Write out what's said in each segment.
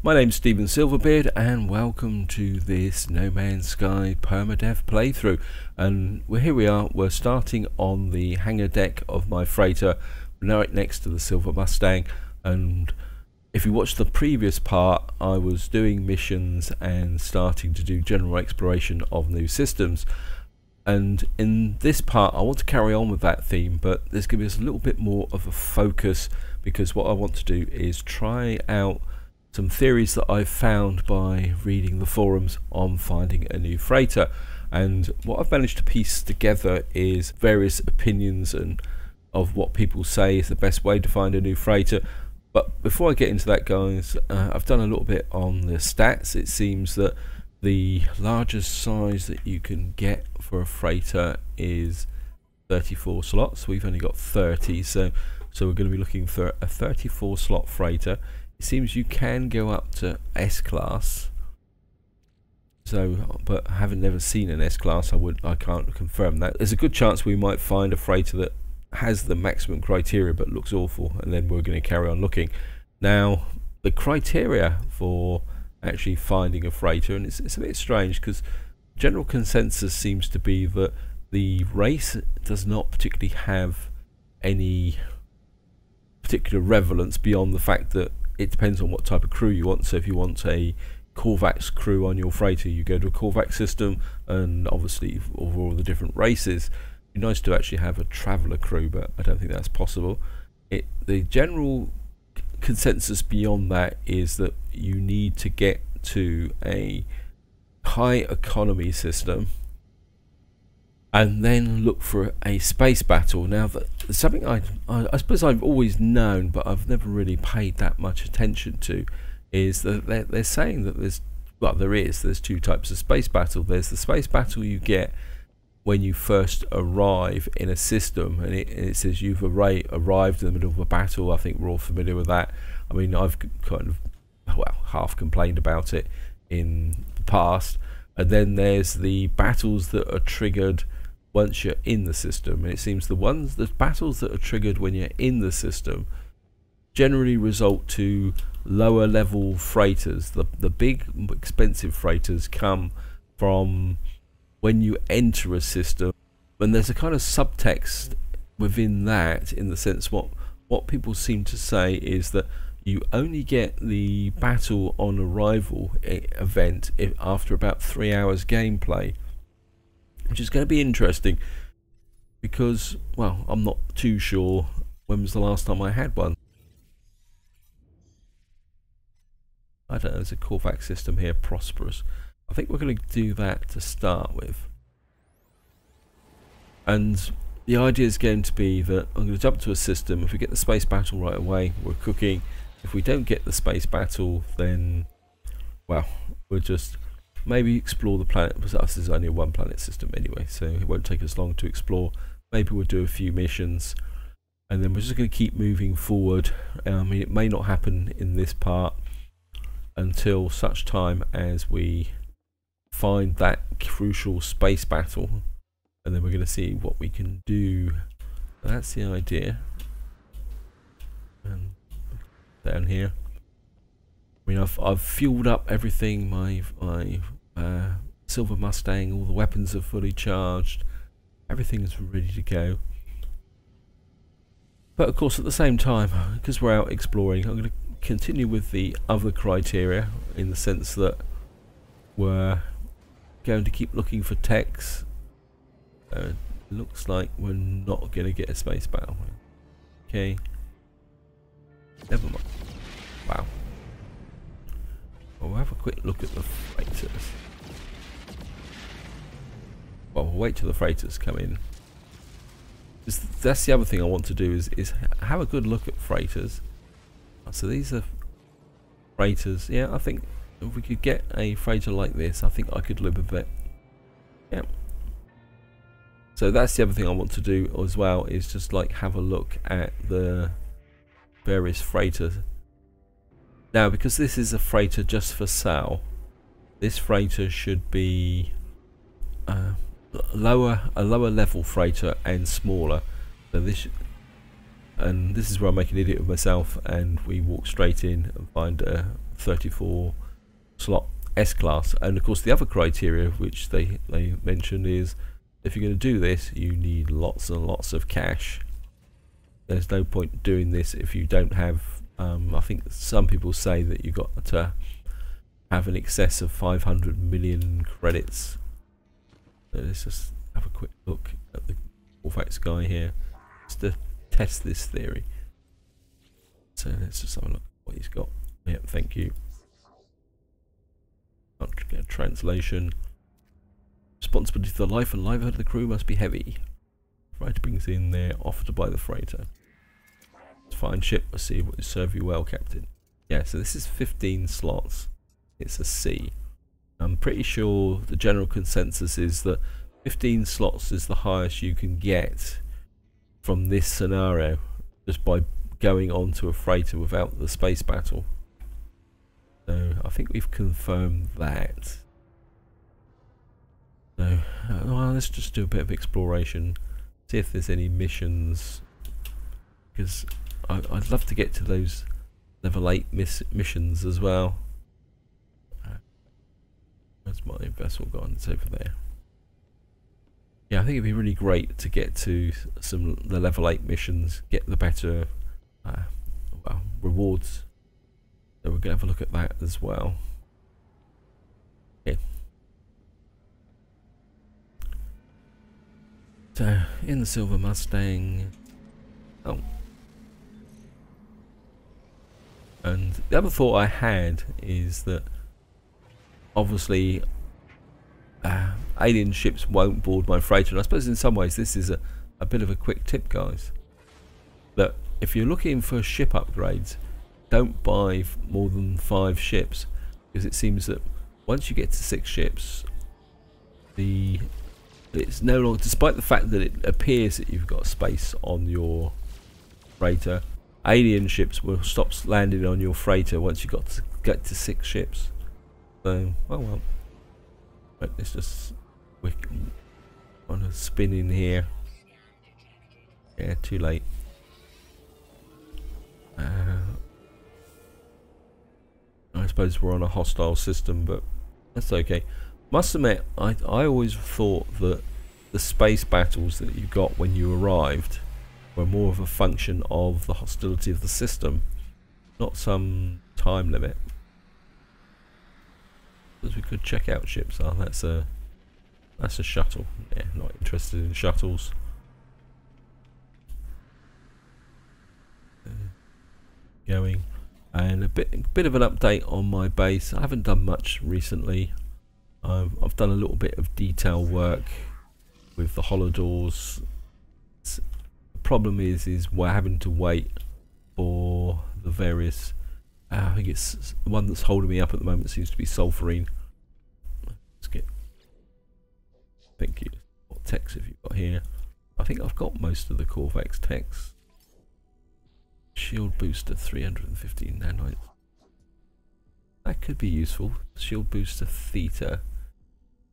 My name's Stephen Silverbeard and welcome to this No Man's Sky Permadeath playthrough. And here we are, we're starting on the hangar deck of my freighter, right next to the Silver Mustang. And if you watched the previous part, I was doing missions and starting to do general exploration of new systems. And in this part I want to carry on with that theme, but there's going to be a little bit more of a focus, because what I want to do is try out some theories that I've found by reading the forums on finding a new freighter. And what I've managed to piece together is various opinions and of what people say is the best way to find a new freighter. But before I get into that, guys, I've done a little bit on the stats. It seems that the largest size that you can get for a freighter is 34 slots. We've only got 30, so we're going to be looking for a 34 slot freighter. It seems you can go up to S-class, but having never seen an S-class, I can't confirm that. There's a good chance we might find a freighter that has the maximum criteria but looks awful, and then we're going to carry on looking. Now, the criteria for actually finding a freighter, and it's a bit strange, because general consensus seems to be that the race does not particularly have any particular relevance beyond the fact that it depends on what type of crew you want. So if you want a Corvax crew on your freighter, you go to a Corvax system, and obviously over all the different races, it'd be nice to actually have a traveller crew, but I don't think that's possible. The general consensus beyond that is that you need to get to a high economy system and then look for a space battle. Now, that's something I suppose I've always known, but I've never really paid that much attention to, is that they're saying that there's two types of space battle. There's the space battle you get when you first arrive in a system, and it says you've arrived in the middle of a battle. I think we're all familiar with that. I mean, I've kind of, half complained about it in the past. And then there's the battles that are triggered once you're in the system, and it seems the battles that are triggered when you're in the system generally result to lower level freighters. The big expensive freighters come from when you enter a system, and there's a kind of subtext within that, in the sense what people seem to say is that you only get the battle on arrival event after about 3 hours gameplay, which is going to be interesting, because, well, I'm not too sure when was the last time I had one. I don't know, there's a Corvax system here, Prosperous. I think we're going to do that to start with. And the idea is going to be that I'm going to jump to a system. If we get the space battle right away, we're cooking. If we don't get the space battle, then, well, we'll just maybe explore the planet, because this is only a one planet system anyway, so it won't take us long to explore. Maybe we'll do a few missions, and then we're just going to keep moving forward. I mean, it may not happen in this part until such time as we find that crucial space battle, and then we're going to see what we can do. That's the idea. And down here, I mean, I've fueled up everything. My Silver Mustang, all the weapons are fully charged. Everything is ready to go. But of course, at the same time, because we're out exploring, I'm going to continue with the other criteria, in the sense that we're going to keep looking for techs. Looks like we're not going to get a space battle. Okay. Never mind. Wow. We'll have a quick look at the freighters. Well, we'll wait till the freighters come in. That's the other thing I want to do, is have a good look at freighters. So these are freighters. Yeah, I think if we could get a freighter like this, I think I could live with it. Yeah. So that's the other thing I want to do as well, is just like have a look at the various freighters. Now, because this is a freighter just for sale, this freighter should be a lower level freighter and smaller. So this And this is where I make an idiot of myself, and we walk straight in and find a 34 slot S-Class. And of course the other criteria which they mentioned is, if you're going to do this, you need lots and lots of cash. There's no point doing this if you don't have, I think some people say that you've got to have an excess of 500 million credits. So let's just have a quick look at the Corvax guy here, just to test this theory. So let's just have a look at what he's got. Yep, thank you. Translation. Responsibility for the life and livelihood of the crew must be heavy. Freighter brings in their offer to buy the freighter. It's a fine ship. I see what will serve you well, Captain. Yeah, so this is 15 slots. It's a C. I'm pretty sure the general consensus is that 15 slots is the highest you can get from this scenario, just by going on to a freighter without the space battle. So I think we've confirmed that. So well, let's just do a bit of exploration, see if there's any missions, because I'd love to get to those level 8 missions as well. Where's my vessel gone? It's over there. Yeah, I think it'd be really great to get to the level 8 missions, get the better well, rewards. So we're going to have a look at that as well. Okay. So, in the Silver Mustang. Oh. And the other thought I had is that obviously alien ships won't board my freighter, and I suppose in some ways this is a bit of a quick tip, guys, that if you're looking for ship upgrades, don't buy more than 5 ships, because it seems that once you get to 6 ships, it's no longer, despite the fact that it appears that you've got space on your freighter, alien ships will stop landing on your freighter once you get to 6 ships. So, oh well. Right, let's just on a spin in here. Yeah, too late. I suppose we're on a hostile system, but that's okay. Must admit, I always thought that the space battles that you got when you arrived were more of a function of the hostility of the system, not some time limit. Because we could check out ships. Oh, that's a shuttle. Yeah, not interested in shuttles. Going. And a bit of an update on my base. I haven't done much recently. I've done a little bit of detail work with the holodoors. The problem is we're having to wait for the various. I think it's the one that's holding me up at the moment seems to be sulfurine. Let's get. Thank you. What techs have you got here? I think I've got most of the Corvax techs. Shield booster 315 nanoids. That could be useful. Shield booster theta.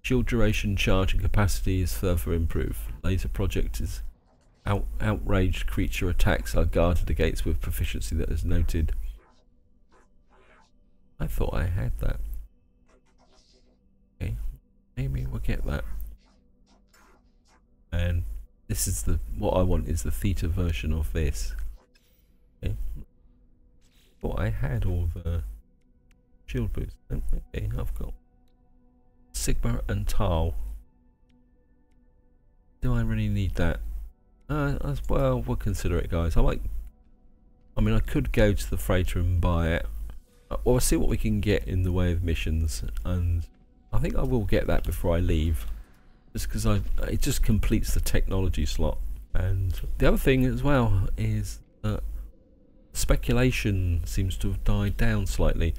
Shield duration, charge and capacity is further improved. Laser project is outraged creature attacks are guarded against with proficiency that is noted. I thought I had that. Okay, maybe we'll get that. And this is what I want is the theta version of this. Okay. Thought I had all the shield boosts. Okay, I've got Sigma and Tau. Do I really need that? As well, we'll consider it, guys. I mean, I could go to the freighter and buy it, or see what we can get in the way of missions, and I think I will get that before I leave, just because it just completes the technology slot. And the other thing as well is that speculation seems to have died down slightly.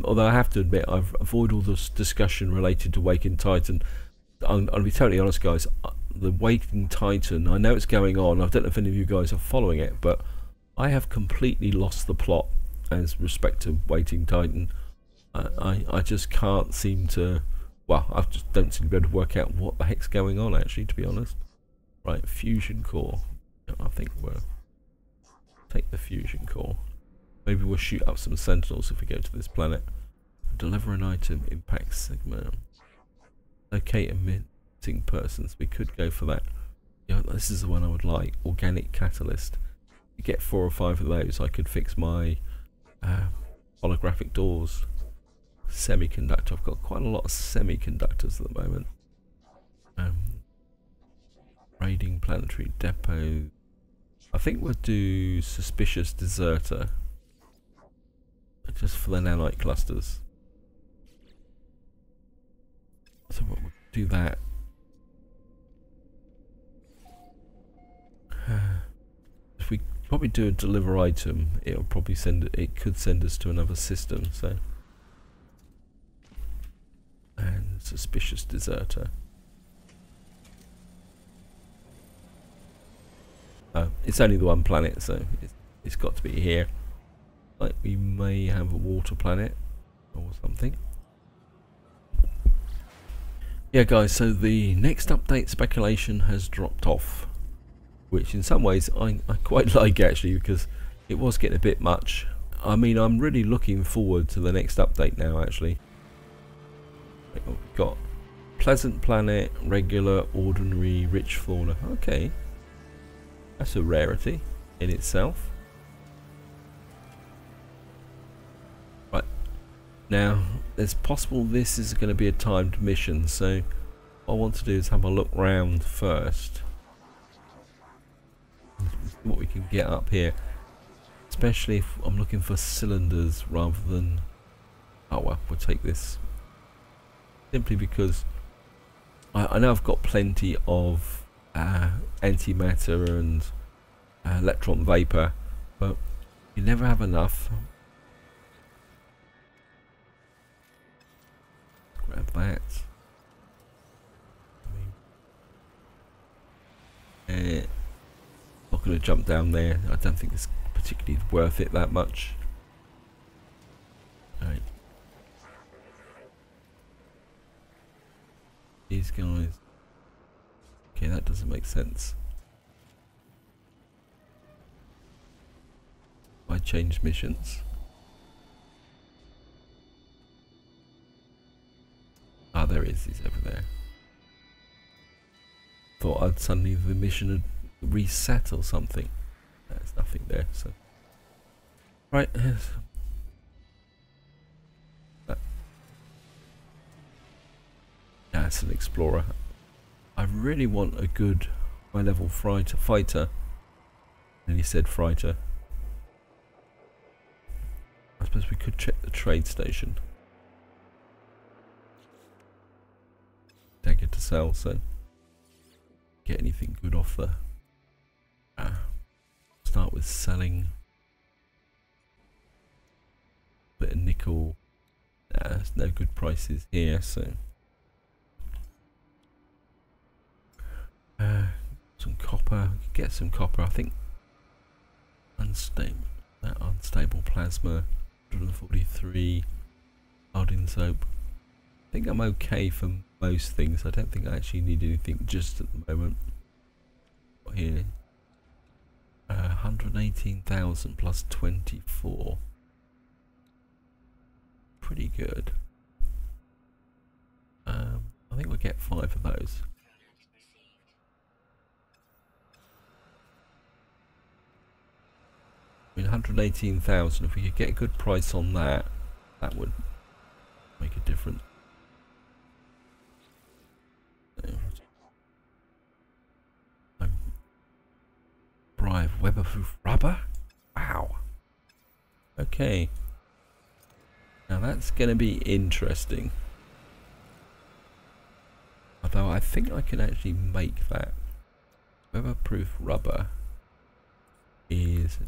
Although I have to admit, I've avoided all this discussion related to Waking Titan. I'll be totally honest, guys. The Waking Titan, I know it's going on. I don't know if any of you guys are following it, but I have completely lost the plot as respect to Waking Titan. I just can't seem to. Well, I just don't seem to be able to work out what the heck's going on, actually, to be honest. Right, fusion core. I think we'll take the fusion core. Maybe we'll shoot up some Sentinels if we go to this planet. deliver an item, impact segment. Locate a missing persons. We could go for that. Yeah, this is the one I would like. Organic catalyst. You get 4 or 5 of those, I could fix my holographic doors. Semiconductor. I've got quite a lot of semiconductors at the moment. Raiding planetary depot. I think we'll do suspicious deserter. Just for the nanite clusters. So we'll do that. If we probably do a deliver item, it'll probably it could send us to another system, so. And suspicious deserter. It's only the one planet, so it's got to be here. Like we may have a water planet or something. Yeah guys, so the next update speculation has dropped off, which in some ways I quite like actually, because it was getting a bit much. I mean, I'm really looking forward to the next update now actually. We've got pleasant planet, regular, ordinary, rich fauna. Okay, that's a rarity in itself. Right, now it's possible this is going to be a timed mission, so what I want to do is have a look round first. What we can get up here, especially if I'm looking for cylinders rather than, oh well, we'll take this simply because I know I've got plenty of antimatter and electron vapor, but you never have enough. Grab that. Not going to jump down there. I don't think it's particularly worth it that much. Alright. These guys. Okay, that doesn't make sense. I change missions. Ah, there is. He's over there. Thought I'd suddenly the mission had reset or something. There's nothing there, so right. That's an explorer. I really want a good high level fighter. And he said fighter. I suppose we could check the trade station. Dagger to sell, so get anything good off the start with selling. Bit of nickel. There's no good prices here, so some copper. Get some copper. I think unstable plasma. 143 iodine soap. I think I'm okay for most things. I don't think I actually need anything just at the moment. What here? 118,000 plus 24. Pretty good. I think we'll get 5 of those. I mean, 118,000. If we could get a good price on that, that would make a difference. Bribe weatherproof rubber. Wow. Okay. Now that's going to be interesting. Although I think I can actually make that. Weatherproof rubber needs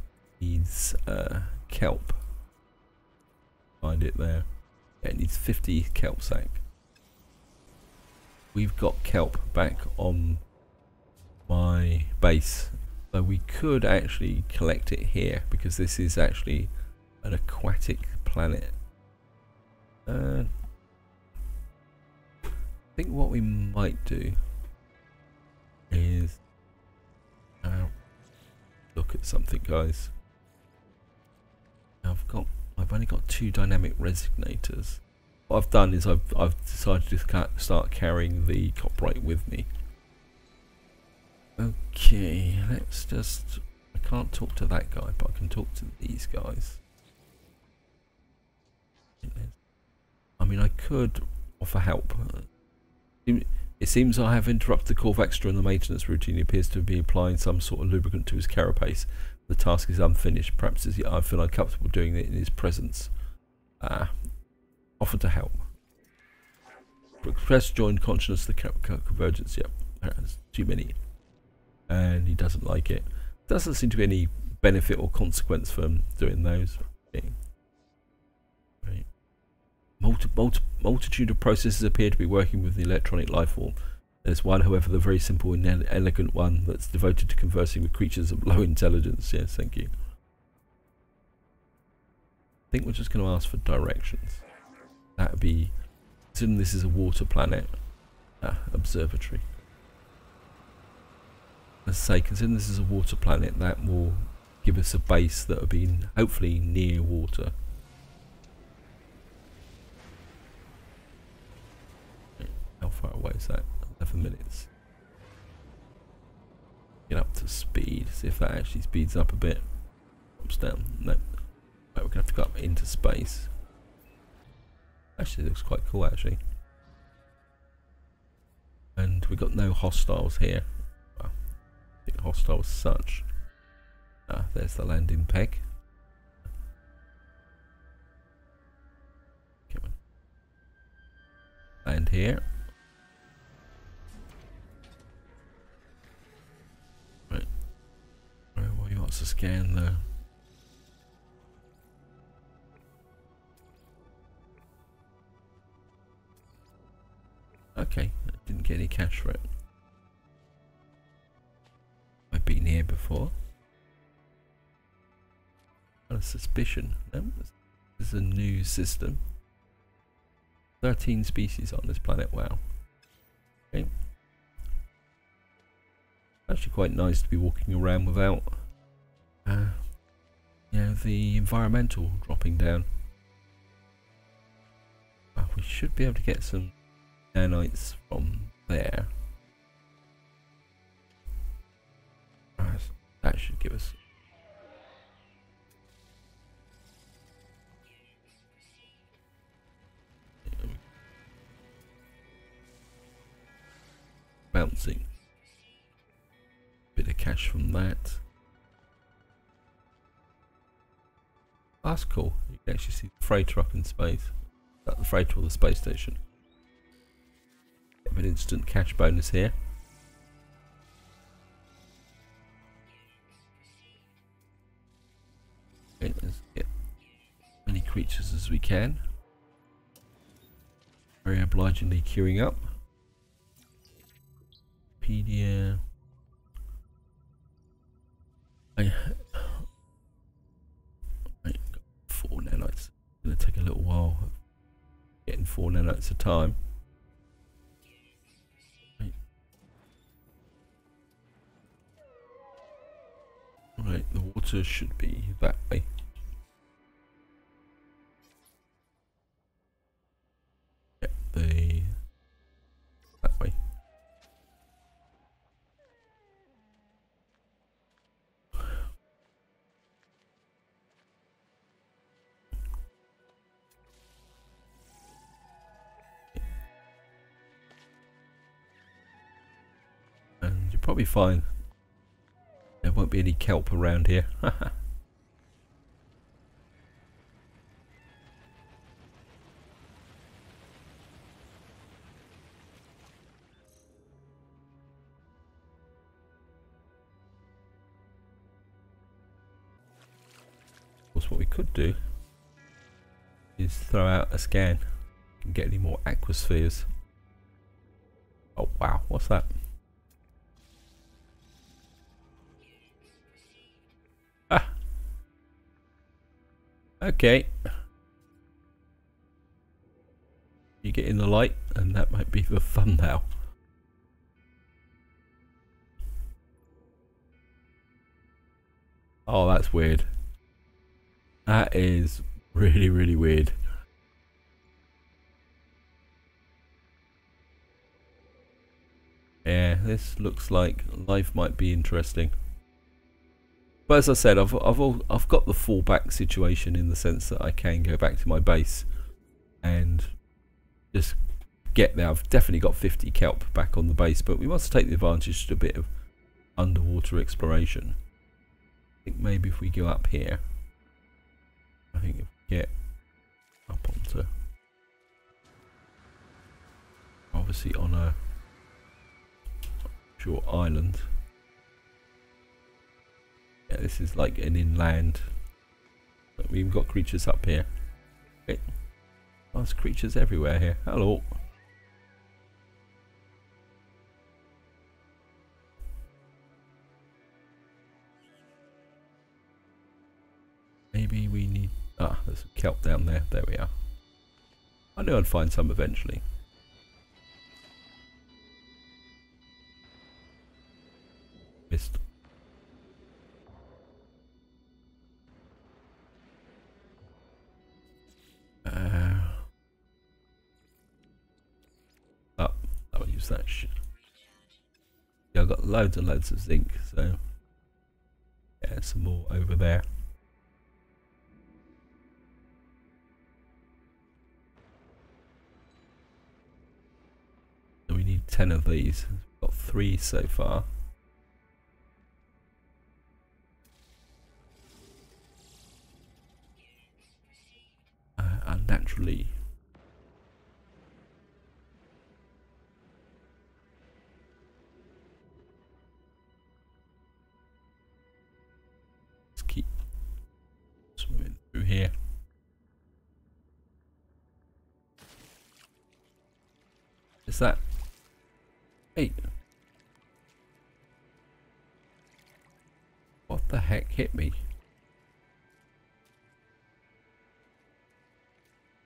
kelp. Find it there. Yeah, it needs 50 kelp sack. We've got kelp back on my base, so we could actually collect it here because this is actually an aquatic planet. I think what we might do is look at something, guys. I've only got 2 dynamic resignators. what I've done is I've decided to start carrying the copyright with me. Okay, let's just, I can't talk to that guy, but I can talk to these guys. I mean, I could offer help. It seems I have interrupted the Corvax during the maintenance routine. He appears to be applying some sort of lubricant to his carapace. The task is unfinished. Perhaps I feel uncomfortable doing it in his presence. Offer to help. Press join consciousness, the convergence. Yep, there's too many. And he doesn't like it. Doesn't seem to be any benefit or consequence from doing those. Okay. Right. Multitude of processes appear to be working with the electronic life form. There's one, however, the very simple and elegant one, that's devoted to conversing with creatures of low intelligence. Yes, thank you. I think we're just going to ask for directions. That would be, considering this is a water planet, observatory. Let's say, considering this is a water planet, that will give us a base that will be hopefully near water. How far away is that? 11 minutes. Get up to speed, see if that actually speeds up a bit. Drops down. No. Right, we're going to have to go up into space. Actually, it looks quite cool, actually. And we've got no hostiles here. Well, I think hostile as such. There's the landing peg. Come on. Land here. Right. Right, what you want to scan there? Okay, I didn't get any cash for it. I've been here before. Got a suspicion. No, this is a new system. 13 species on this planet. Wow. Okay. Actually, quite nice to be walking around without, you know, the environmental dropping down. We should be able to get some nanites from there. That should give us. Bouncing. Bit of cash from that. That's cool. You can actually see the freighter up in space. That's the freighter or the space station. Have an instant cash bonus here. Okay, let's get as many creatures as we can. Very obligingly queuing up. Wikipedia. I got 4 nanites. It's going to take a little while getting 4 nanites a time. Right, the water should be that way. Yep, that way. And you're probably fine. There won't be any kelp around here. Of course, what we could do is throw out a scan and get any more aquaspheres. Oh wow, what's that? Okay. You get in the light and that might be the thumbnail. Oh, that's weird. That is really, really weird. this looks like life might be interesting. But as I said, I've got the fallback situation in the sense that I can go back to my base and just get there. I've definitely got 50 kelp back on the base, but we want to take the advantage to a bit of underwater exploration. I think maybe if we go up here, I think if we get up onto, obviously on a short island. Yeah, this is like an inland, but we've got creatures up here. Okay. There's creatures everywhere here. Hello. Maybe we need... Ah, there's a kelp down there. There we are. I knew I'd find some eventually. Missed. I'll use that shit. Yeah, I've got loads and loads of zinc, so yeah, some more over there. So we need 10 of these. We've got 3 so far. Unnaturally. Let's keep swimming through here. Is that 8? What the heck hit me?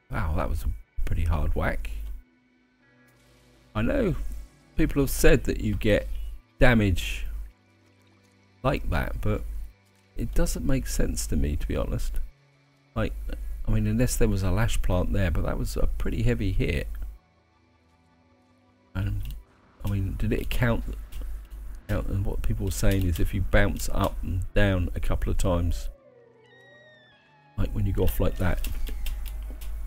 Wow, that was a pretty hard whack. I know people have said that you get damage like that, but it doesn't make sense to me, to be honest. Like, I mean, unless there was a lash plant there, but that was a pretty heavy hit. And I mean, did it count? And what people were saying is if you bounce up and down a couple of times, like when you go off like that.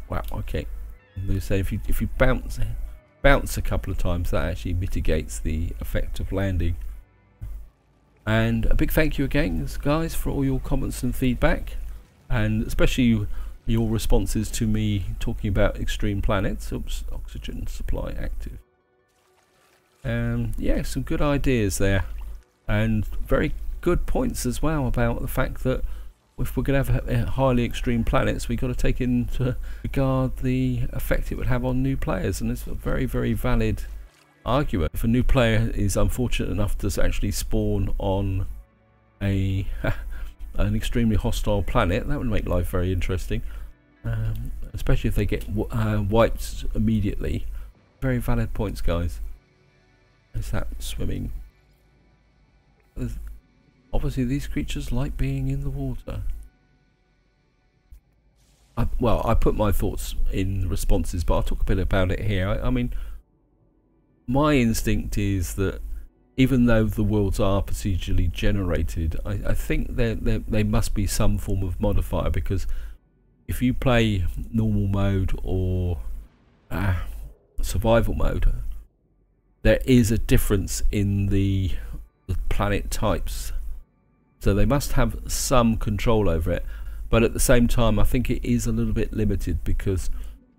Wow, okay. And they say if you bounce a couple of times, that actually mitigates the effect of landing. And a big thank you again, guys, for all your comments and feedback, and especially your responses to me talking about extreme planets. Oops, oxygen supply active. Yeah, some good ideas there, and very good points as well about the fact that if we're going to have highly extreme planets, we've got to take into regard the effect it would have on new players, and it's a very, very valid argument. If a new player is unfortunate enough to actually spawn on an extremely hostile planet, that would make life very interesting, especially if they get wiped immediately. Very valid points, guys. Is that swimming? Obviously these creatures like being in the water. Well, I put my thoughts in responses, but I'll talk a bit about it here. I mean, my instinct is that even though the worlds are procedurally generated, I think there must be some form of modifier, because if you play normal mode or survival mode, there is a difference in the planet types. So they must have some control over it, but at the same time I think it is a little bit limited, because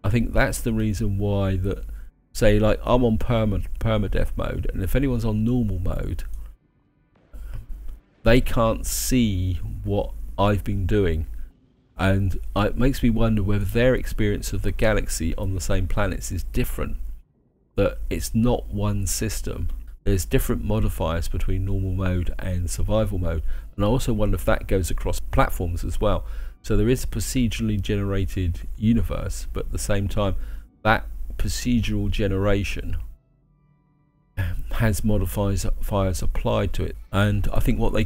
I think that's the reason why that, say, like I'm on permadeath mode, and if anyone's on normal mode, they can't see what I've been doing, and it makes me wonder whether their experience of the galaxy on the same planets is different, that it's not one system. There's different modifiers between normal mode and survival mode, and I also wonder if that goes across platforms as well. So there is a procedurally generated universe, but at the same time that procedural generation has modifiers applied to it, and I think what they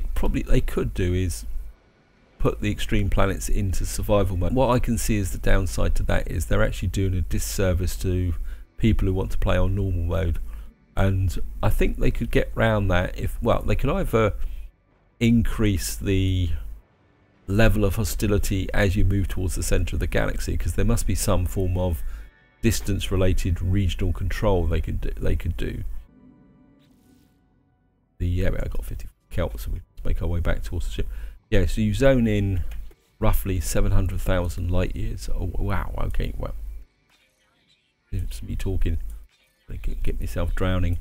could do is put the extreme planets into survival mode. What I can see as the downside to that is they're actually doing a disservice to people who want to play on normal mode, And I think they could get round that if, well, they could either increase the level of hostility as you move towards the center of the galaxy, because there must be some form of distance related regional control they could do. Yeah, I got 50 kelp, so we make our way back towards the ship. Yeah, so you zone in roughly 700,000 light years. Oh wow, okay, well, it's me talking. I can get myself drowning.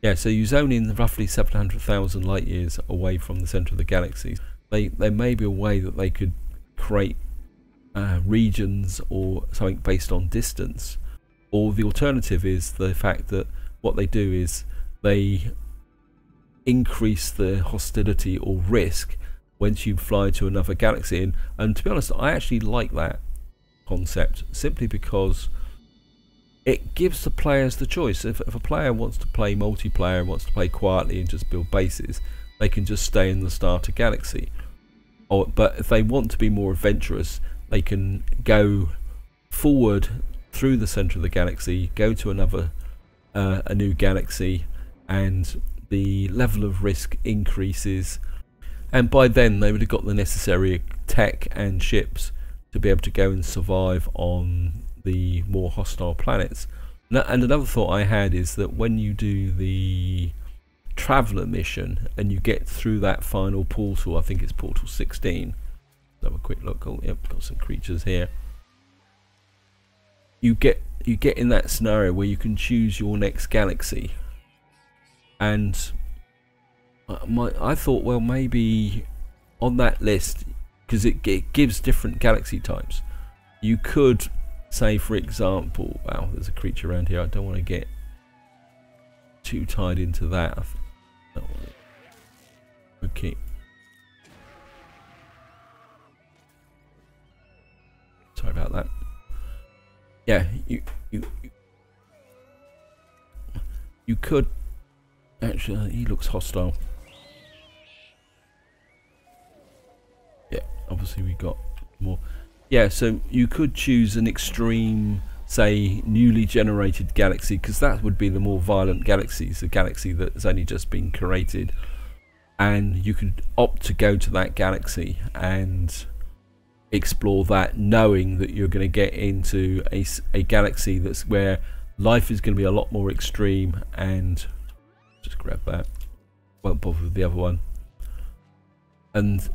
Yeah, so you zone in roughly 700,000 light years away from the center of the galaxy. There may be a way that they could create regions or something based on distance, or the alternative is the fact that what they do is they increase the hostility or risk once you fly to another galaxy. And to be honest, I actually like that concept, simply because it gives the players the choice. If a player wants to play multiplayer and wants to play quietly and just build bases, they can just stay in the starter galaxy. But if they want to be more adventurous, they can go forward through the center of the galaxy, go to a new galaxy, and the level of risk increases. And by then they would have got the necessary tech and ships to be able to go and survive on the more hostile planets. And another thought I had is that when you do the Traveller mission and you get through that final portal, I think it's portal 16. Let's have a quick look. Oh, yep, got some creatures here. You get in that scenario where you can choose your next galaxy, and I thought, well, maybe on that list, because it gives different galaxy types, you could say, for example, wow, there's a creature around here. I don't want to get too tied into that. Okay. Sorry about that. Yeah, you could actually. He looks hostile. Yeah, obviously we got more. Yeah, so you could choose an extreme, say, newly generated galaxy, because that would be the more violent galaxies, the galaxy that has only just been created, and you could opt to go to that galaxy and explore that, knowing that you're going to get into a galaxy that's where life is going to be a lot more extreme. And just grab that, won't bother with the other one. And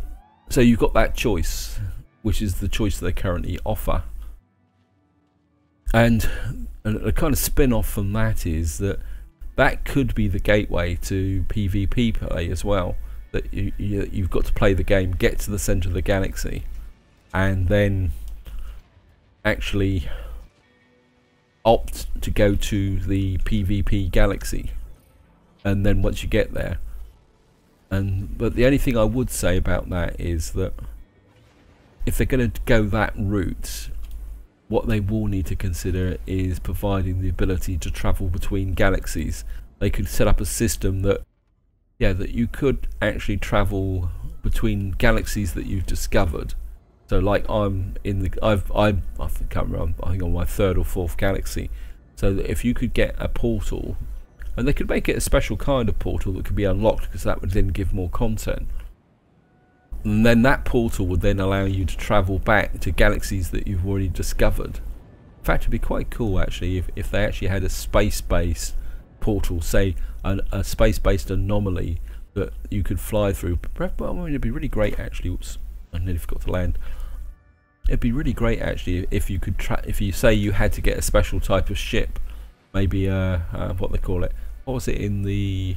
so you've got that choice, which is the choice that they currently offer. And a kind of spin-off from that is that could be the gateway to PvP play as well. That you've got to play the game, get to the center of the galaxy, and then actually opt to go to the PvP galaxy. And then once you get there, but the only thing I would say about that is that if they're going to go that route, what they will need to consider is providing the ability to travel between galaxies. They could set up a system that, yeah, that you could actually travel between galaxies that you've discovered. So, like, I'm in the, I can't remember, I think on my 3rd or 4th galaxy. So that if you could get a portal, and they could make it a special kind of portal that could be unlocked, because that would then give more content. And then that portal would then allow you to travel back to galaxies that you've already discovered. In fact, it'd be quite cool actually if they actually had a space-based portal, say a space-based anomaly that you could fly through. I mean, it'd be really great actually. Oops, I nearly forgot to land. It'd be really great actually if you could if you say you had to get a special type of ship, maybe what they call it. What was it in the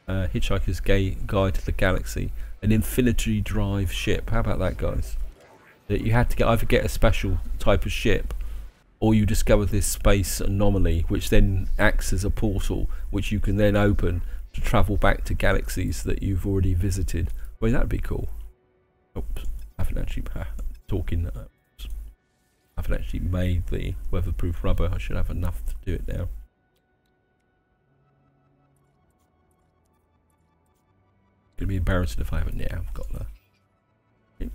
Hitchhiker's Guide to the Galaxy? An infinity drive ship. How about that, guys? That you had to either get a special type of ship, or you discover this space anomaly, which then acts as a portal, which you can then open to travel back to galaxies that you've already visited. I mean, that'd be cool. Oops, I haven't actually talking. I haven't actually made the weatherproof rubber. I should have enough to do it now. It's gonna be embarrassing if I haven't. Yeah, I've got that. Okay.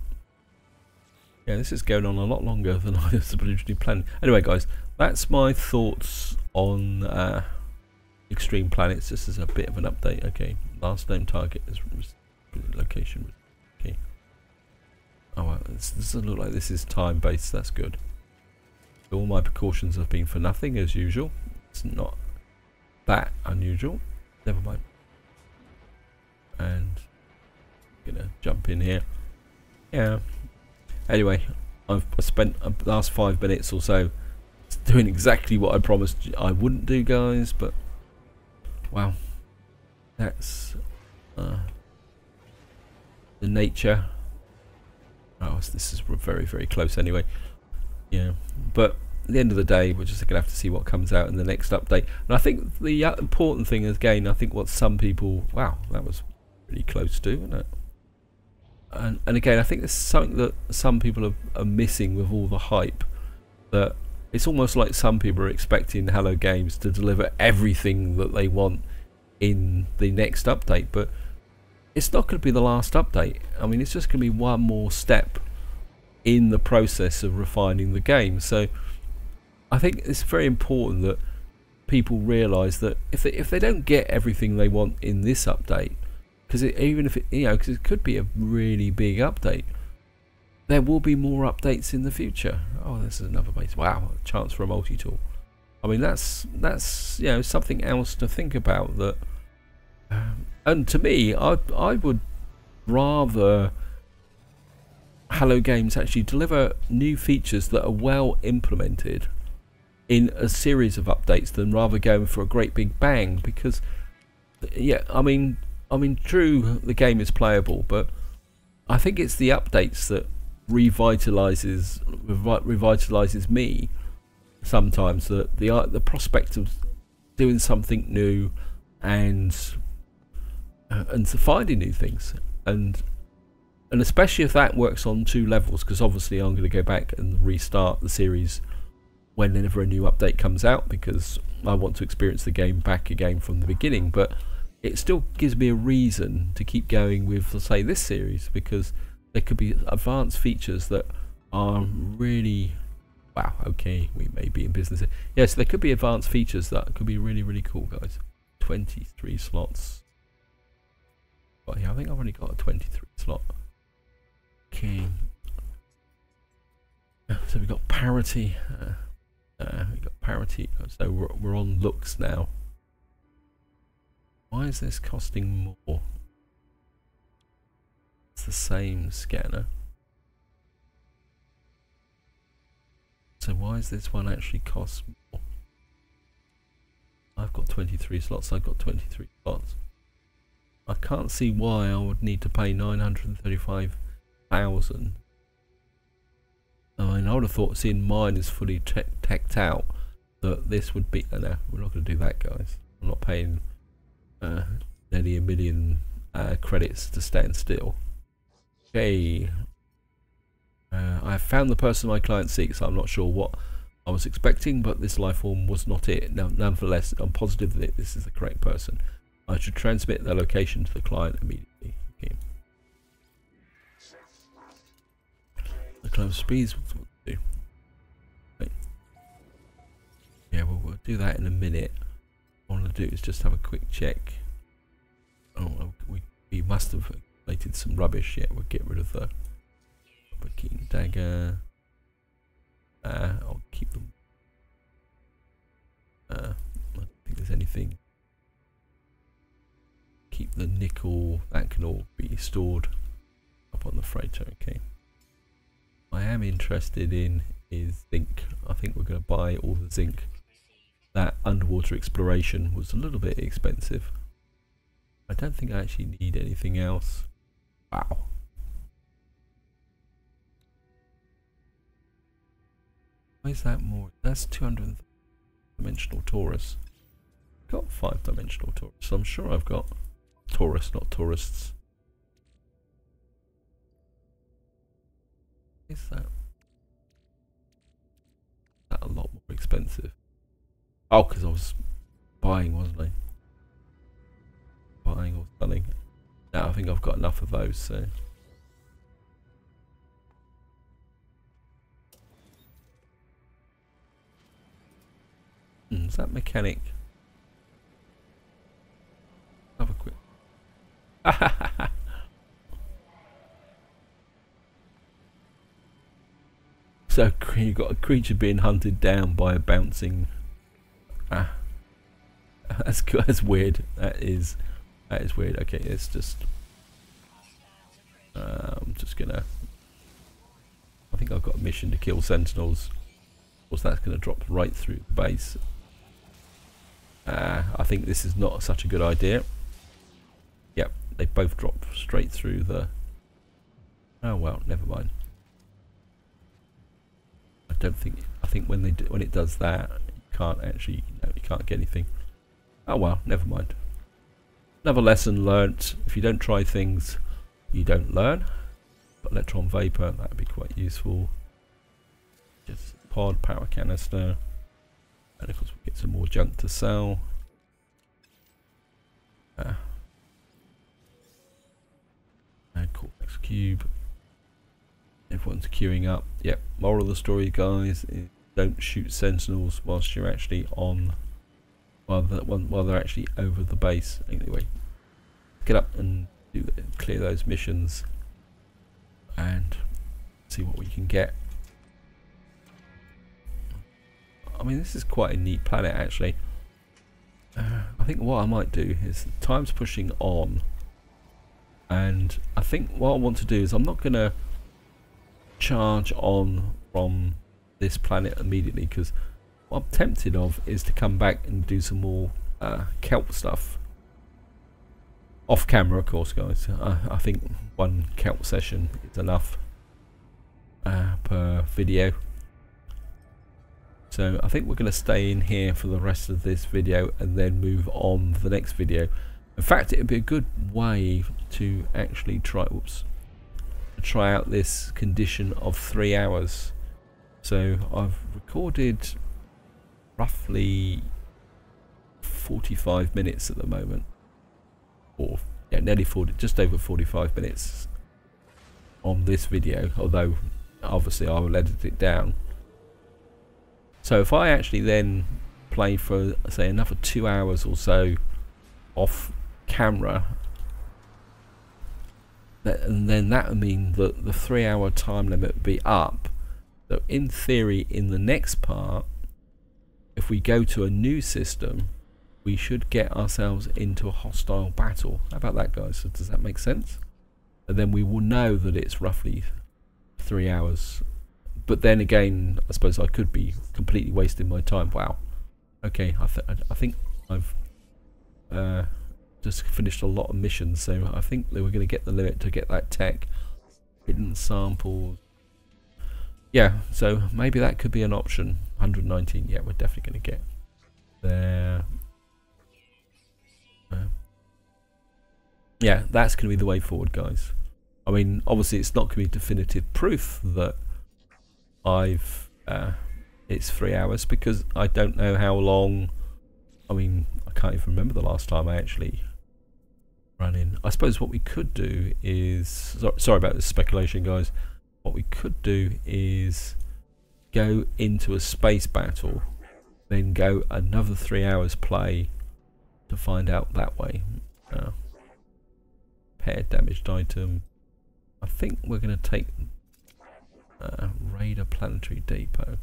Yeah, this is going on a lot longer than I was originally planning. Anyway, guys, that's my thoughts on Extreme Planets. This is a bit of an update. Okay, last name target is location. Okay. Oh, well, this doesn't look like this is time based. That's good. All my precautions have been for nothing as usual. It's not that unusual. Never mind. And I'm gonna jump in here. Yeah. Anyway, I've spent the last 5 minutes or so doing exactly what I promised I wouldn't do, guys, but wow, that's the nature. Oh, this is very, very close anyway. Yeah, but at the end of the day, we're just going to have to see what comes out in the next update. And I think the important thing is, again, I think what some people, wow, that was really close to, wasn't it? And again, I think there's something that some people are missing with all the hype. That it's almost like some people are expecting Hello Games to deliver everything that they want in the next update, but it's not going to be the last update. I mean, it's just going to be one more step in the process of refining the game. So I think it's very important that people realise that if they don't get everything they want in this update, because even if because it could be a really big update, there will be more updates in the future. Oh, this is another base. Wow, a chance for a multi-tool. I mean, that's something else to think about. That, and to me, I would rather Hello Games actually deliver new features that are well implemented in a series of updates than rather going for a great big bang. Because, yeah, I mean, true, the game is playable, but I think it's the updates that revitalizes me sometimes. The prospect of doing something new and finding new things, and especially if that works on 2 levels, because obviously I'm going to go back and restart the series whenever a new update comes out, because I want to experience the game back again from the beginning. But it still gives me a reason to keep going with, let's say, this series, because there could be advanced features that are really, wow, okay, we may be in business here. Yes, there could be advanced features that could be really, really cool, guys. 23 slots. Well, yeah, I think I've only got a 23 slot. Okay. So we've got parity. So we're on looks now. Why is this costing more? It's the same scanner. So why is this one actually cost more? I've got 23 slots. I've got 23 slots. I can't see why I would need to pay 935,000. I mean, I would have thought, seeing mine is fully teched out, that this would be. No, we're not going to do that, guys. I'm not paying nearly 1 million credits to stand still. Okay. I have found the person my client seeks. I'm not sure what I was expecting, but this life form was not it. Now, nonetheless, I'm positive that this is the correct person. I should transmit their location to the client immediately. Okay. The client speeds. What to do? Right. Yeah, we'll do that in a minute. What I want to do is just have a quick check. Oh, we must have accumulated some rubbish. Yeah, we'll get rid of the King dagger. I'll keep them. I don't think there's anything. Keep the nickel. That can all be stored up on the freighter. Okay. I am interested in is zinc. I think we're going to buy all the zinc. That underwater exploration was a little bit expensive. I don't think I actually need anything else. Wow. Why is that more? That's 200-dimensional Taurus. Got 5-dimensional Taurus. So I'm sure I've got Taurus, not tourists. Is that a lot more expensive? Oh, because I was buying, wasn't I? Buying or selling. Now I think I've got enough of those, so Was that mechanic? Have a quick. So you've got a creature being hunted down by a bouncing. That's weird. That is weird. Okay, it's just. I'm just gonna. I think I've got a mission to kill Sentinels. Of course, that's gonna drop right through the base. I think this is not such a good idea. Yep, they both drop straight through the. Oh well, never mind. I think when it does that, you can't actually, you can't get anything. Oh well, never mind. Another lesson learnt: if you don't try things, you don't learn. But electron vapor, that would be quite useful. Just pod, power canister, and of course we get some more junk to sell. And cortex cube. Everyone's queuing up. Yep. Moral of the story, guys, is don't shoot Sentinels whilst you're actually on, while they're actually over the base. Anyway, get up and clear those missions, and see what we can get. I mean, this is quite a neat planet, actually. I think what I might do is time's pushing on, and I think what I want to do is I'm not going to charge on from this planet immediately, because what I'm tempted of is to come back and do some more kelp stuff off camera, of course, guys. I think one kelp session is enough per video, so I think we're going to stay in here for the rest of this video and then move on to the next video. In fact, it would be a good way to actually try out this condition of 3 hours. So I've recorded roughly 45 minutes at the moment, or yeah, nearly 40, just over 45 minutes on this video, although obviously I will edit it down. So if I actually then play for, say, another 2 hours or so off camera, and then that would mean that the 3 hour time limit would be up. So in theory, in the next part, if we go to a new system, we should get ourselves into a hostile battle. How about that, guys? So does that make sense? And then we will know that it's roughly 3 hours. But then again, I suppose I could be completely wasting my time. Wow. Okay, I think I've just finished a lot of missions, so I think they were going to get the limit to get that tech. Hidden samples. Yeah, so maybe that could be an option. 119, yeah, we're definitely going to get there. Yeah, that's going to be the way forward, guys. I mean, obviously it's not going to be definitive proof that it's 3 hours, because I don't know how long. I mean, I can't even remember the last time I actually ran in. I suppose what we could do is, sorry about this speculation, guys. What we could do is go into a space battle, then go another 3 hours play to find out that way. Paired damaged item. I think we're going to take Raider Planetary Depot.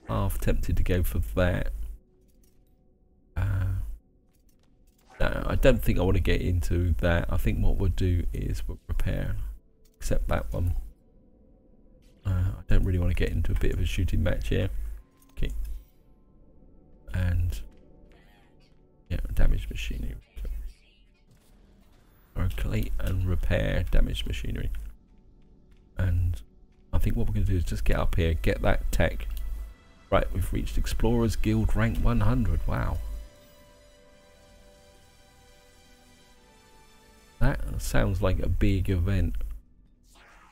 Half tempted to go for that. No, I don't think I want to get into that. I think what we'll do is we'll repair, except that one. I don't really want to get into a bit of a shooting match here. Okay. And yeah, damaged machinery. Locate and repair damaged machinery. And I think what we're going to do is just get up here, get that tech. Right, we've reached Explorers Guild rank 100. Wow. That sounds like a big event.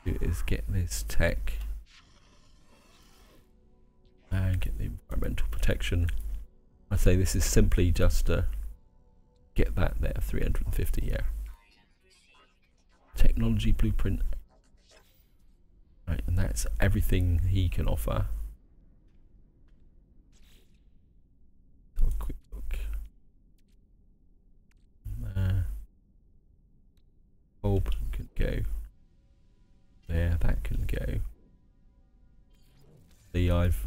Is get this tech and get the environmental protection. I say this is simply just to get that there. 350, yeah. Technology blueprint. Right, and that's everything he can offer. see I've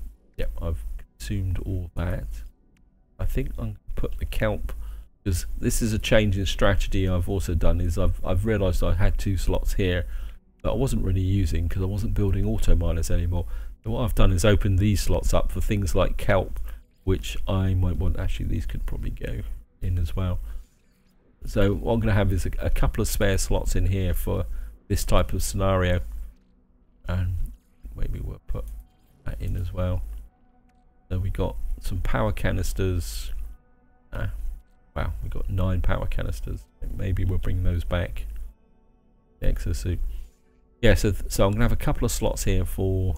consumed all that. I think I'm going to put the kelp, because this is a change in strategy I've also done, is I've realised I had 2 slots here that I wasn't really using because I wasn't building auto miners anymore. So what I've done is opened these slots up for things like kelp, which I might want. Actually, these could probably go in as well. So what I'm going to have is a couple of spare slots in here for this type of scenario, and maybe we'll put that in as well. So we got some power canisters. Wow, we got 9 power canisters. Maybe we'll bring those back. The exosuit. Yeah, so I'm gonna have a couple of slots here for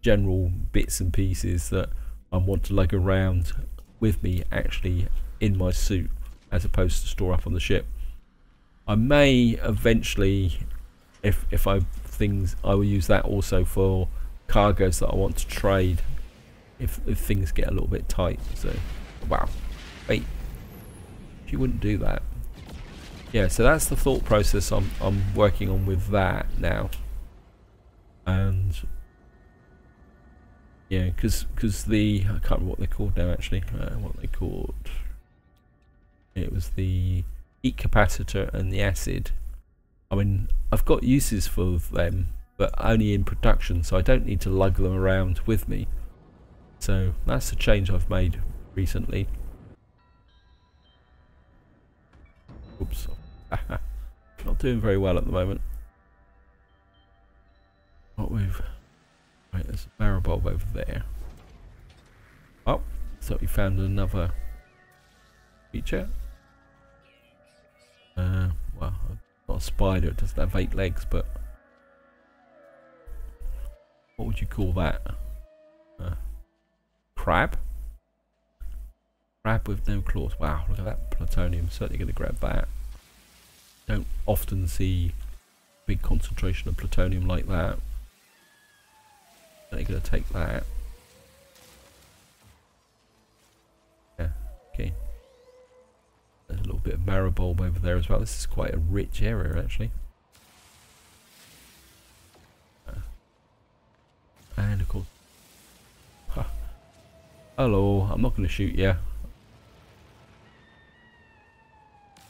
general bits and pieces that I want to lug around with me, actually in my suit, as opposed to store up on the ship. I may eventually, if I will use that also for cargoes that I want to trade if things get a little bit tight. So wow, wait, you wouldn't do that. Yeah, so that's the thought process I'm working on with that now. And yeah, because the, I can't remember what they're called now actually. What they called, it was the heat capacitor and the acid. I mean, I've got uses for them, but only in production, so I don't need to lug them around with me. So that's a change I've made recently. Oops. Not doing very well at the moment. What we've... Right, there's a barrel bulb over there. Oh, so we found another feature. Well, not a spider, it doesn't have 8 legs, but... What would you call that? Crab? Crab with no claws. Wow, look at that plutonium. Certainly going to grab that. Don't often see big concentration of plutonium like that. Certainly going to take that. Yeah, okay. There's a little bit of marrow bulb over there as well. This is quite a rich area actually. And of course, hello, I'm not going to shoot you.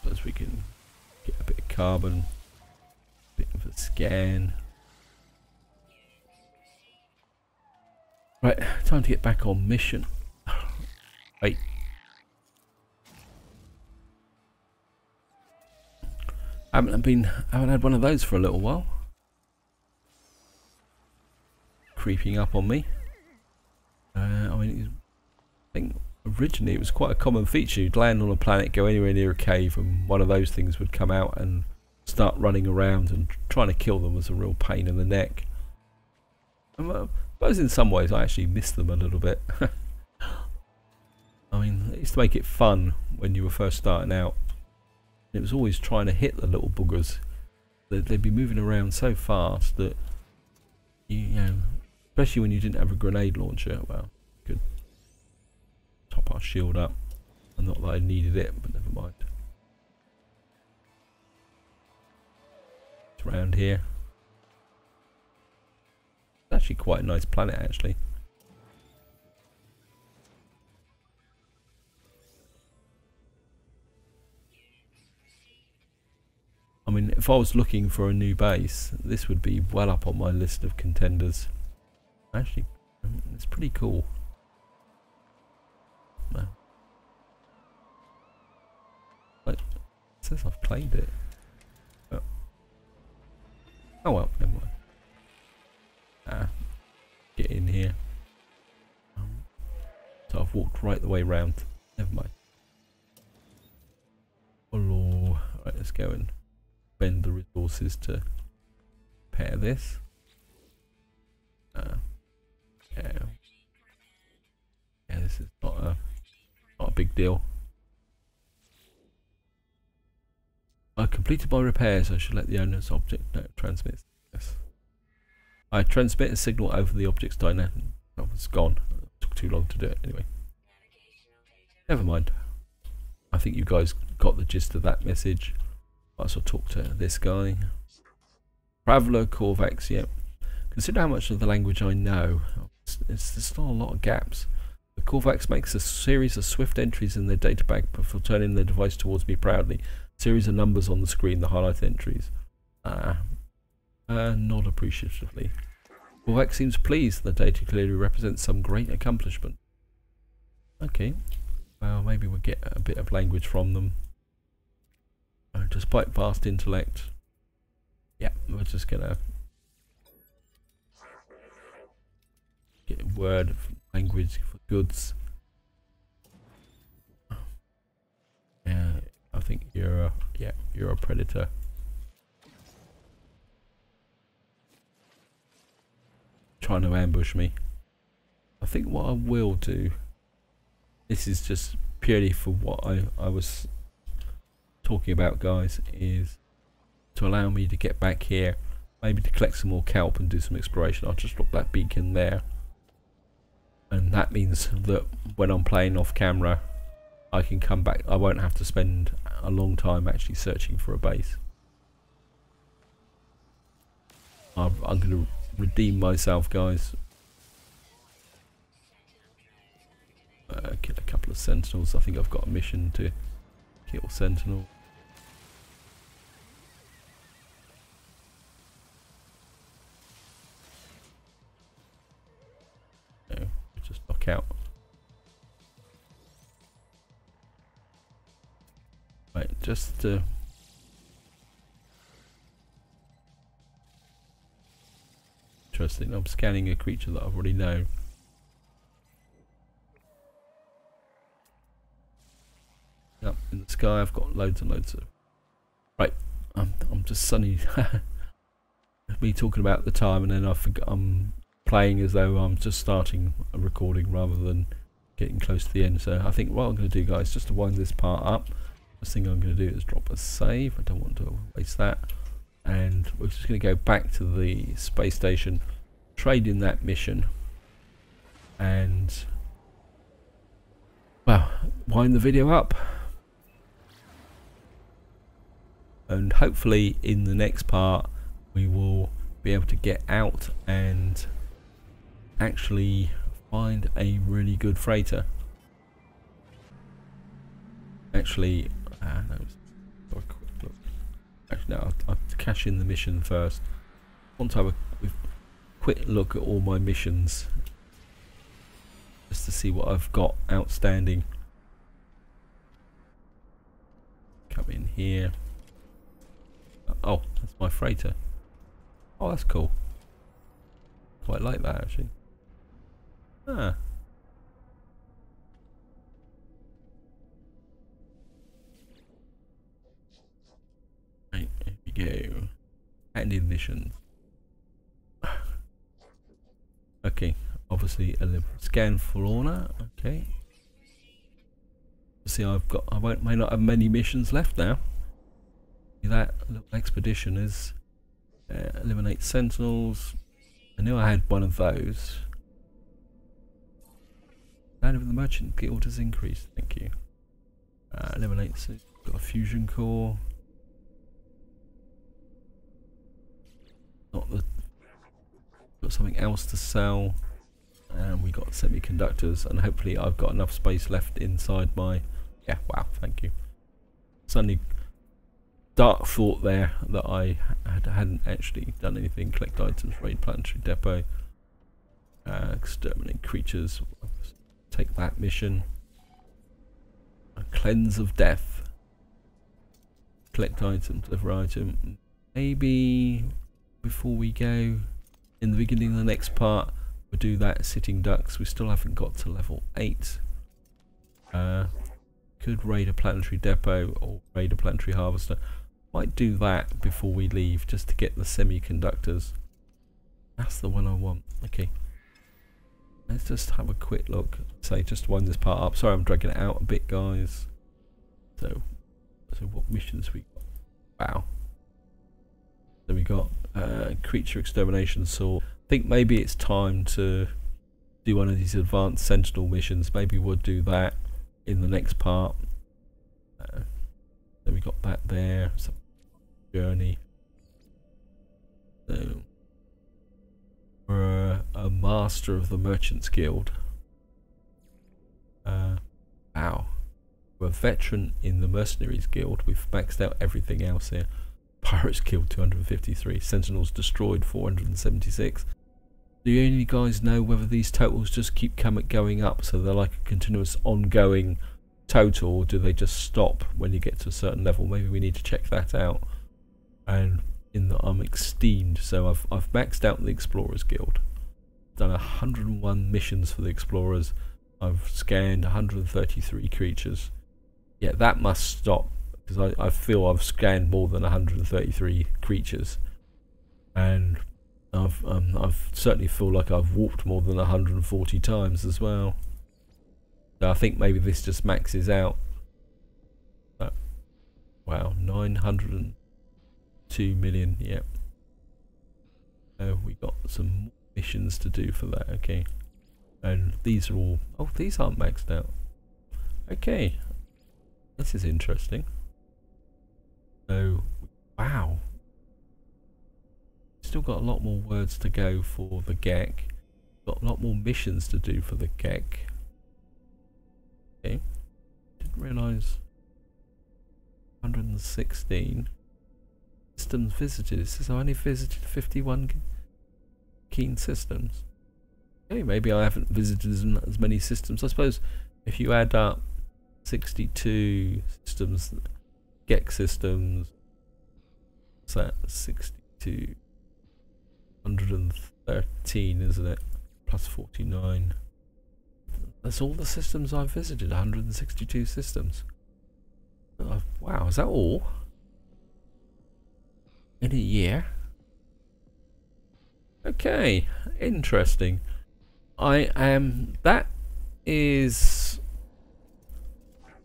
As we can get a bit of carbon, a bit of a scan. Right, time to get back on mission. Wait. I haven't had one of those for a little while. Creeping up on me. I mean, I think originally it was quite a common feature. You'd land on a planet, go anywhere near a cave, and one of those things would come out and start running around, and trying to kill them was a real pain in the neck. I suppose in some ways I actually miss them a little bit. I mean, it used to make it fun when you were first starting out. It was always trying to hit the little boogers. They'd be moving around so fast that you know, especially when you didn't have a grenade launcher. Well, could top our shield up. Not that I needed it, but never mind. It's around here. It's actually quite a nice planet, actually. I mean, if I was looking for a new base, this would be well up on my list of contenders. Actually, it's pretty cool. No. Like, it says I've claimed it. Oh well, never mind. Get in here. So I've walked right the way round. Never mind. Hello. Alright, let's go and spend the resources to repair this. Yeah, this is not a big deal. I completed my repairs. I should let the owner's object know it transmits. Yes. I transmit a signal over the object's dynamic. Oh, it's gone. It took too long to do it anyway. Never mind. I think you guys got the gist of that message. I also talk to this guy. Traveller Corvax, yep. Consider how much of the language I know. there's still a lot of gaps. The Corvax makes a series of swift entries in their database before turning their device towards me proudly. Series of numbers on the screen that highlight entries. Not appreciatively. Corvax seems pleased. The data clearly represents some great accomplishment. Okay, well maybe we'll get a bit of language from them. Despite vast intellect, yeah, we're just gonna get a word of language for goods. Yeah, I think you're a predator. Trying to ambush me. I think what I will do, this is just purely for what I was talking about, guys, is to allow me to get back here, maybe to collect some more kelp and do some exploration. I'll just drop that beacon there, and that means that when I'm playing off camera I can come back. I won't have to spend a long time actually searching for a base. I'm going to redeem myself, guys. Kill a couple of Sentinels. I think I've got a mission to kill Sentinel. No, just knock out. Right, just interesting. I'm scanning a creature that I've already known. Up in the sky, I've got loads and loads of. Right, I'm just suddenly me talking about the time, and then I forget I'm playing as though I'm just starting a recording rather than getting close to the end. So I think what I'm going to do, guys, just to wind this part up, first thing I'm going to do is drop a save. I don't want to waste that, and we're just going to go back to the space station, trade in that mission, and well, wind the video up. And hopefully in the next part we will be able to get out and actually find a really good freighter. Actually, no, actually no, I'll cash in the mission first. I want to have a quick look at all my missions just to see what I've got outstanding. Come in here. Oh, that's my freighter. Oh, that's cool. Quite like that, actually. Ah. Right, here we go. And in missions. Okay, obviously a scan fauna. Okay. See, I may not have many missions left now. That little expedition is eliminate Sentinels. I knew I had one of those. Land of the Merchant Guild has increased. Thank you. Eliminate. Got a fusion core. Not the. Got something else to sell, and we got semiconductors, and hopefully I've got enough space left inside my. Yeah. Wow. Thank you. Suddenly. Dark thought there that I hadn't actually done anything. Collect items, raid planetary depot, exterminate creatures. Take that mission. A cleanse of death. Collect items, deliver item. Maybe before we go, in the beginning of the next part, we'll do that sitting ducks. We still haven't got to level 8. Could raid a planetary depot or raid a planetary harvester. Might do that before we leave, just to get the semiconductors. That's the one I want. Okay. Let's just have a quick look. Say, just to wind this part up. Sorry, I'm dragging it out a bit, guys. So what missions we got? Wow. So we got creature extermination sword. I think maybe it's time to do one of these advanced Sentinel missions. Maybe we'll do that in the next part. So we got that there. Some journey. So We're a master of the Merchants Guild. Wow. We're a veteran in the Mercenaries Guild. We've maxed out everything else here. Pirates killed 253. Sentinels destroyed 476. Do you guys know whether these totals just keep going up, so they're like a continuous ongoing total, or do they just stop when you get to a certain level? Maybe we need to check that out. And in that I'm esteemed, so I've maxed out the Explorers Guild. Done 101 missions for the Explorers. I've scanned 133 creatures. Yeah, that must stop, because I feel I've scanned more than 133 creatures, and I've certainly feel like I've walked more than 140 times as well. So I think maybe this just maxes out. But, wow, 902 million. Yep. So we got some missions to do for that. Okay, and these are all. Oh, these aren't maxed out. Okay, this is interesting. So, wow. Still got a lot more words to go for the GEC. Got a lot more missions to do for the GEC. Okay. Didn't realise 116 systems visited. It says I only visited 51 keen systems. Okay, maybe I haven't visited as many systems. I suppose if you add up 62 systems, GEC systems, what's that? 62. 113, isn't it? Plus 49. That's all the systems I've visited. 162 systems. Wow, is that all? In a year? Okay, interesting. That is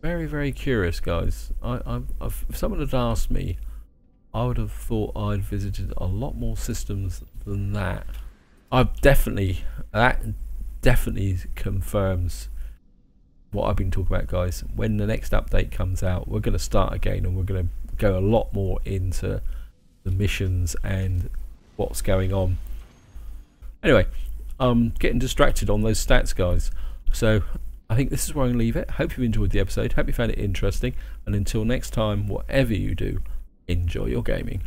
very, very curious, guys. If someone had asked me, I would have thought I'd visited a lot more systems than that. That definitely confirms what I've been talking about, guys. When the next update comes out, we're going to start again, and we're going to go a lot more into the missions and what's going on. Anyway, I'm getting distracted on those stats, guys. So I think this is where I'm going to leave it. Hope you enjoyed the episode. Hope you found it interesting. And until next time, whatever you do, enjoy your gaming.